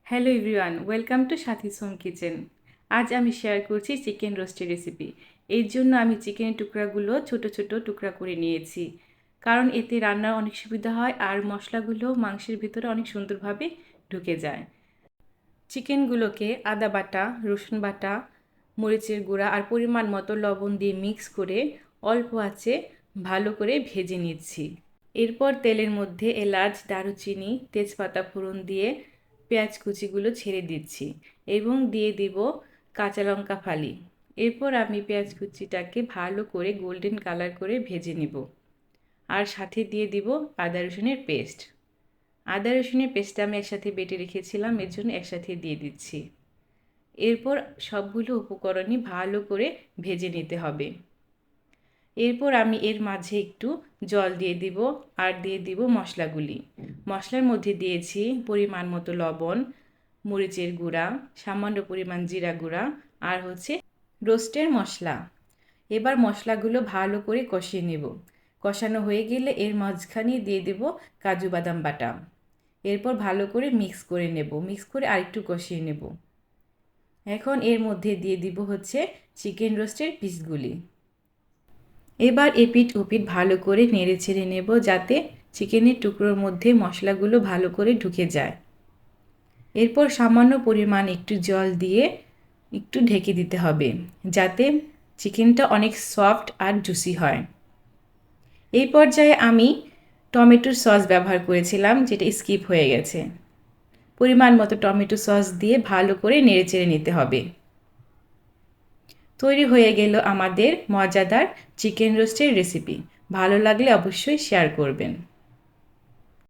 Hello everyone, welcome to সাথীস home kitchen. আজ আমি share করছি চিকেন রোস্টের রেসিপি। এর জন্য আমি চিকেনের টুকরাগুলো ছোট ছোট টুকরা করে নিয়েছি, কারণ এতে রান্নার অনেক সুবিধা হয় আর মশলাগুলো মাংসের ভিতরে অনেক সুন্দরভাবে ঢুকে যায়। চিকেনগুলোকে আদা বাটা, রসুন বাটা, মরিচের গুঁড়া আর পরিমাণ মতো লবণ দিয়ে মিক্স করে অল্প আঁচে ভালো করে ভেজে নিচ্ছি। এরপর তেলের মধ্যে এলাচ, দারুচিনি, তেজপাতা ফোড়ন দিয়ে পেঁয়াজ কুচিগুলো ছেড়ে দিচ্ছি এবং দিয়ে দিব কাঁচা লঙ্কা ফালি। এরপর আমি পেঁয়াজ কুচিটাকে ভালো করে গোল্ডেন কালার করে ভেজে নেব আর সাথে দিয়ে দিব আদা রসুনের পেস্ট। আদা রসুনের পেস্টটা আমি একসাথে বেটে রেখেছিলাম, এর জন্য একসাথে দিয়ে দিচ্ছি। এরপর সবগুলো উপকরণই ভালো করে ভেজে নিতে হবে। এরপর আমি এর মাঝে একটু জল দিয়ে দিব আর দিয়ে দিব মশলাগুলি। মশলার মধ্যে দিয়েছি পরিমাণ মতো লবণ, মরিচের গুঁড়া, সামান্য পরিমাণ জিরা গুঁড়া আর রোস্টের মশলা। এবার মশলাগুলো ভালো করে কষিয়ে নেব। কষানো হয়ে গেলে এর মাঝখানে দিয়ে দেব কাজু বাদাম বাটা। এরপর ভালো করে মিক্স করে নেব, মিক্স করে আরেকটু কষিয়ে নেব। এখন এর মধ্যে দিয়ে দিব চিকেন রোস্টের পিসগুলি। এবার এপিঠ ওপিঠ ভালো করে নেড়ে ছেড়ে নেব, যাতে চিকেনের টুকরোর মধ্যে মশলাগুলো ভালো করে ঢুকে যায়। এরপর সামান্য পরিমাণ একটু জল দিয়ে একটু ঢেকে দিতে হবে, যাতে চিকেনটা অনেক সফট আর জুসি হয়। এই পর্যায়ে আমি টমেটোর সস ব্যবহার করেছিলাম, যেটা স্কিপ হয়ে গেছে। পরিমাণ মতো টমেটো সস দিয়ে ভালো করে নেড়ে চেড়ে নিতে হবে। তৈরি হয়ে গেল আমাদের মজাদার চিকেন রোস্টের রেসিপি। ভালো লাগলে অবশ্যই শেয়ার করবেন।